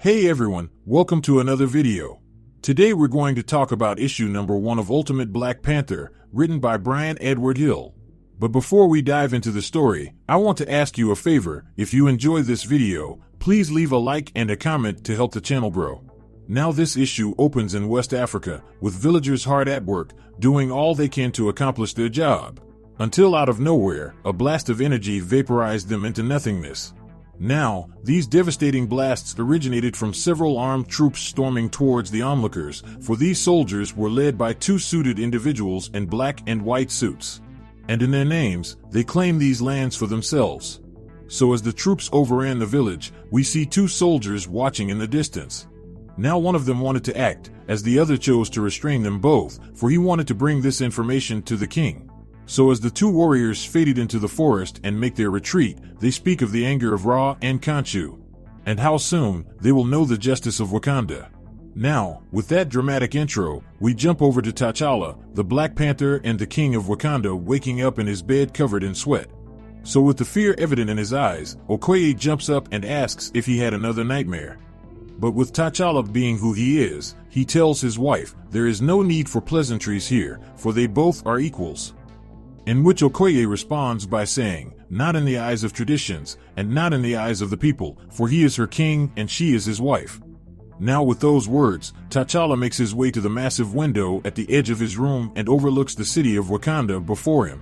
Hey everyone, welcome to another video. Today we're going to talk about issue number 1 of Ultimate Black Panther, written by Bryan Hill. But before we dive into the story, I want to ask you a favor. If you enjoy this video, please leave a like and a comment to help the channel grow. Now this issue opens in West Africa, with villagers hard at work, doing all they can to accomplish their job. Until out of nowhere, a blast of energy vaporized them into nothingness. Now, these devastating blasts originated from several armed troops storming towards the onlookers, for these soldiers were led by 2 suited individuals in black and white suits. And in their names, they claim these lands for themselves. So as the troops overran the village, we see 2 soldiers watching in the distance. Now one of them wanted to act, as the other chose to restrain them both, for he wanted to bring this information to the king. So as the 2 warriors faded into the forest and make their retreat, they speak of the anger of Ra and Khonshu, and how soon they will know the justice of Wakanda. Now, with that dramatic intro, we jump over to T'Challa, the Black Panther and the King of Wakanda, waking up in his bed covered in sweat. So with the fear evident in his eyes, Okoye jumps up and asks if he had another nightmare. But with T'Challa being who he is, he tells his wife, there is no need for pleasantries here, for they both are equals. In which Okoye responds by saying, not in the eyes of traditions, and not in the eyes of the people, for he is her king and she is his wife. Now with those words, T'Challa makes his way to the massive window at the edge of his room and overlooks the city of Wakanda before him.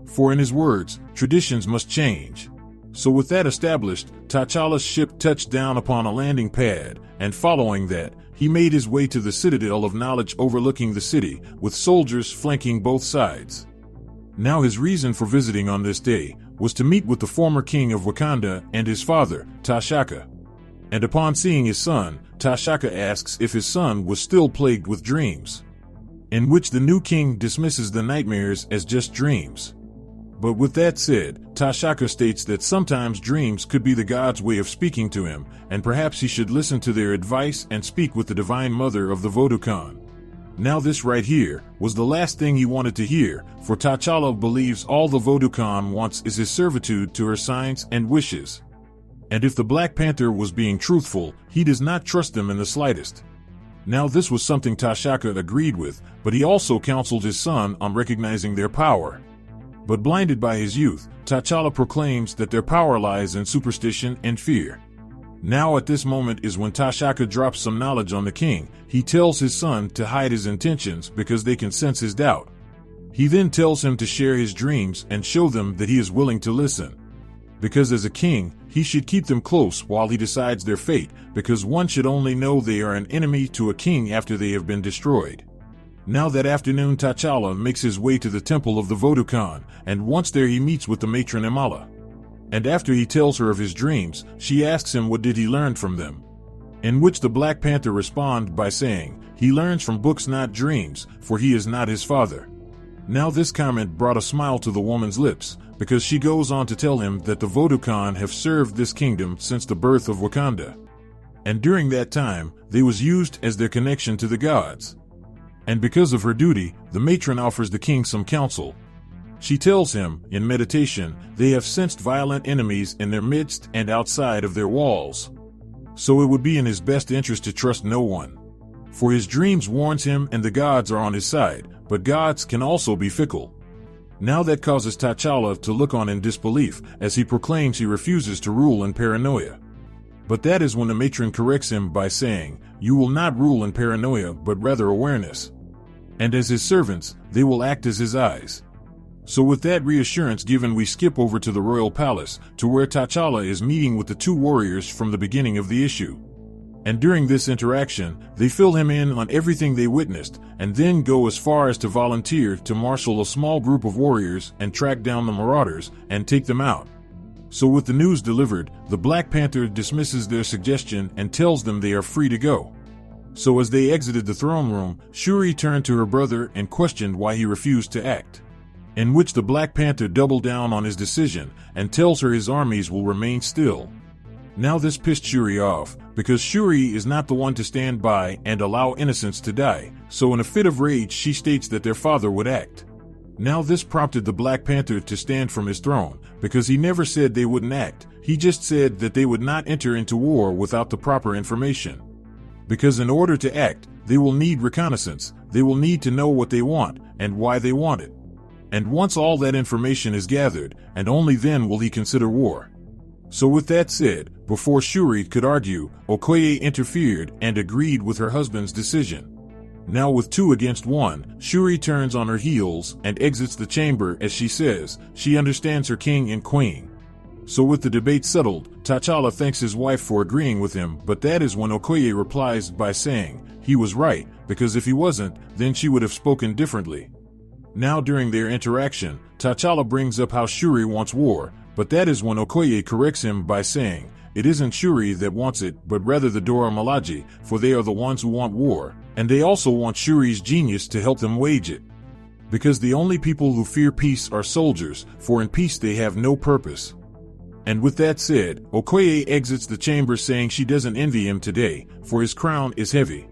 For in his words, traditions must change. So with that established, T'Challa's ship touched down upon a landing pad, and following that, he made his way to the Citadel of Knowledge overlooking the city, with soldiers flanking both sides. Now his reason for visiting on this day was to meet with the former king of Wakanda and his father, T'Chaka. And upon seeing his son, T'Chaka asks if his son was still plagued with dreams. In which the new king dismisses the nightmares as just dreams. But with that said, T'Chaka states that sometimes dreams could be the gods' way of speaking to him, and perhaps he should listen to their advice and speak with the divine mother of the Vodoukan. Now this right here was the last thing he wanted to hear, for T'Challa believes all the Vodoukan wants is his servitude to her signs and wishes. And if the Black Panther was being truthful, he does not trust them in the slightest. Now this was something T'Chaka agreed with, but he also counseled his son on recognizing their power. But blinded by his youth, T'Challa proclaims that their power lies in superstition and fear. Now at this moment is when T'Chaka drops some knowledge on the king. He tells his son to hide his intentions because they can sense his doubt. He then tells him to share his dreams and show them that he is willing to listen. Because as a king, he should keep them close while he decides their fate, because one should only know they are an enemy to a king after they have been destroyed. Now that afternoon T'Challa makes his way to the temple of the Vodoukan, and once there he meets with the matron Amala. And after he tells her of his dreams, she asks him what did he learn from them. In which the Black Panther responds by saying, he learns from books not dreams, for he is not his father. Now this comment brought a smile to the woman's lips, because she goes on to tell him that the Vodoukan have served this kingdom since the birth of Wakanda. And during that time, they was used as their connection to the gods. And because of her duty, the matron offers the king some counsel. She tells him, in meditation, they have sensed violent enemies in their midst and outside of their walls. So it would be in his best interest to trust no one. For his dreams warns him and the gods are on his side, but gods can also be fickle. Now that causes T'Challa to look on in disbelief, as he proclaims he refuses to rule in paranoia. But that is when the matron corrects him by saying, you will not rule in paranoia but rather awareness. And as his servants, they will act as his eyes. So with that reassurance given, we skip over to the royal palace, to where T'Challa is meeting with the 2 warriors from the beginning of the issue. And during this interaction, they fill him in on everything they witnessed, and then go as far as to volunteer to marshal a small group of warriors and track down the marauders and take them out. So with the news delivered, the Black Panther dismisses their suggestion and tells them they are free to go. So as they exited the throne room, Shuri turned to her brother and questioned why he refused to act. In which the Black Panther doubled down on his decision and tells her his armies will remain still. Now this pissed Shuri off, because Shuri is not the one to stand by and allow innocents to die, so in a fit of rage she states that their father would act. Now this prompted the Black Panther to stand from his throne, because he never said they wouldn't act. He just said that they would not enter into war without the proper information. Because in order to act, they will need reconnaissance, they will need to know what they want and why they want it. And once all that information is gathered, and only then will he consider war. So with that said, before Shuri could argue, Okoye interfered and agreed with her husband's decision. Now with 2 against 1, Shuri turns on her heels and exits the chamber as she says she understands her king and queen. So with the debate settled, T'Challa thanks his wife for agreeing with him, but that is when Okoye replies by saying he was right, because if he wasn't, then she would have spoken differently. Now during their interaction, T'Challa brings up how Shuri wants war, but that is when Okoye corrects him by saying it isn't Shuri that wants it, but rather the Dora Milaje, for they are the ones who want war, and they also want Shuri's genius to help them wage it. Because the only people who fear peace are soldiers, for in peace they have no purpose. And with that said, Okoye exits the chamber saying she doesn't envy him today, for his crown is heavy.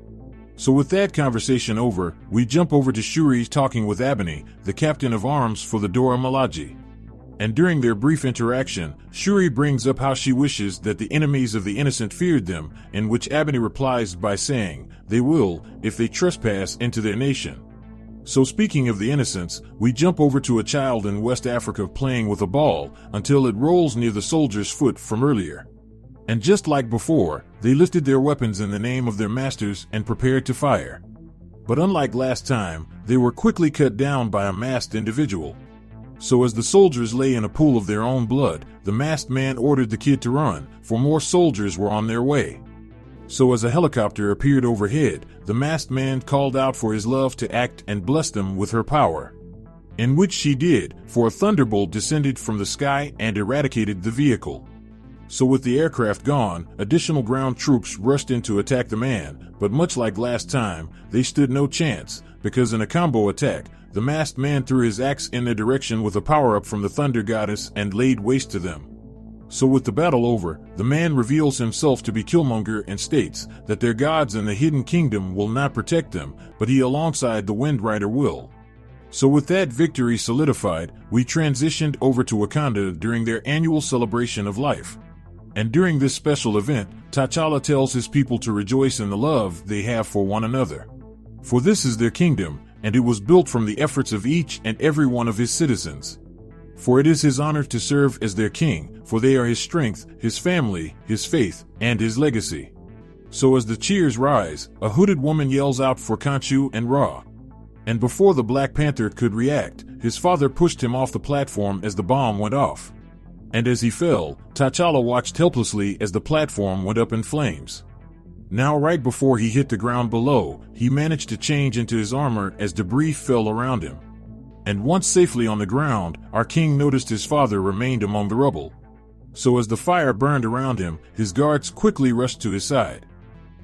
So with that conversation over, we jump over to Shuri talking with Ebony, the captain of arms for the Dora Milaje. And during their brief interaction, Shuri brings up how she wishes that the enemies of the innocent feared them, in which Ebony replies by saying, they will, if they trespass into their nation. So speaking of the innocents, we jump over to a child in West Africa playing with a ball, until it rolls near the soldier's foot from earlier. And just like before, they lifted their weapons in the name of their masters and prepared to fire. But unlike last time, they were quickly cut down by a masked individual. So as the soldiers lay in a pool of their own blood, the masked man ordered the kid to run, for more soldiers were on their way. So as a helicopter appeared overhead, the masked man called out for his love to act and blessed them with her power. In which she did, for a thunderbolt descended from the sky and eradicated the vehicle. So with the aircraft gone, additional ground troops rushed in to attack the man, but much like last time, they stood no chance, because in a combo attack, the masked man threw his axe in their direction with a power-up from the Thunder Goddess and laid waste to them. So with the battle over, the man reveals himself to be Killmonger and states that their gods in the Hidden Kingdom will not protect them, but he alongside the Wind Rider will. So with that victory solidified, we transitioned over to Wakanda during their annual celebration of life. And during this special event, T'Challa tells his people to rejoice in the love they have for one another. For this is their kingdom, and it was built from the efforts of each and every one of his citizens. For it is his honor to serve as their king, for they are his strength, his family, his faith, and his legacy. So as the cheers rise, a hooded woman yells out for Khonshu and Ra. And before the Black Panther could react, his father pushed him off the platform as the bomb went off. And as he fell, T'Challa watched helplessly as the platform went up in flames. Now right before he hit the ground below, he managed to change into his armor as debris fell around him. And once safely on the ground, our king noticed his father remained among the rubble. So as the fire burned around him, his guards quickly rushed to his side.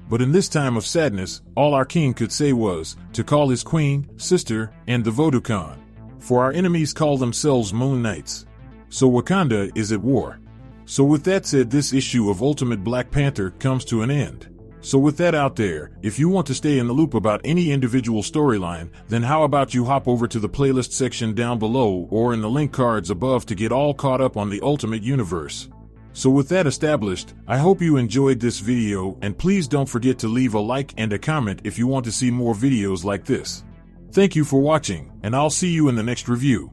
But in this time of sadness, all our king could say was to call his queen, sister, and the Vodukhan. For our enemies call themselves Moon Knights. So Wakanda is at war. So with that said, this issue of Ultimate Black Panther comes to an end. So with that out there, if you want to stay in the loop about any individual storyline, then how about you hop over to the playlist section down below or in the link cards above to get all caught up on the Ultimate Universe. So with that established, I hope you enjoyed this video, and please don't forget to leave a like and a comment if you want to see more videos like this. Thank you for watching, and I'll see you in the next review.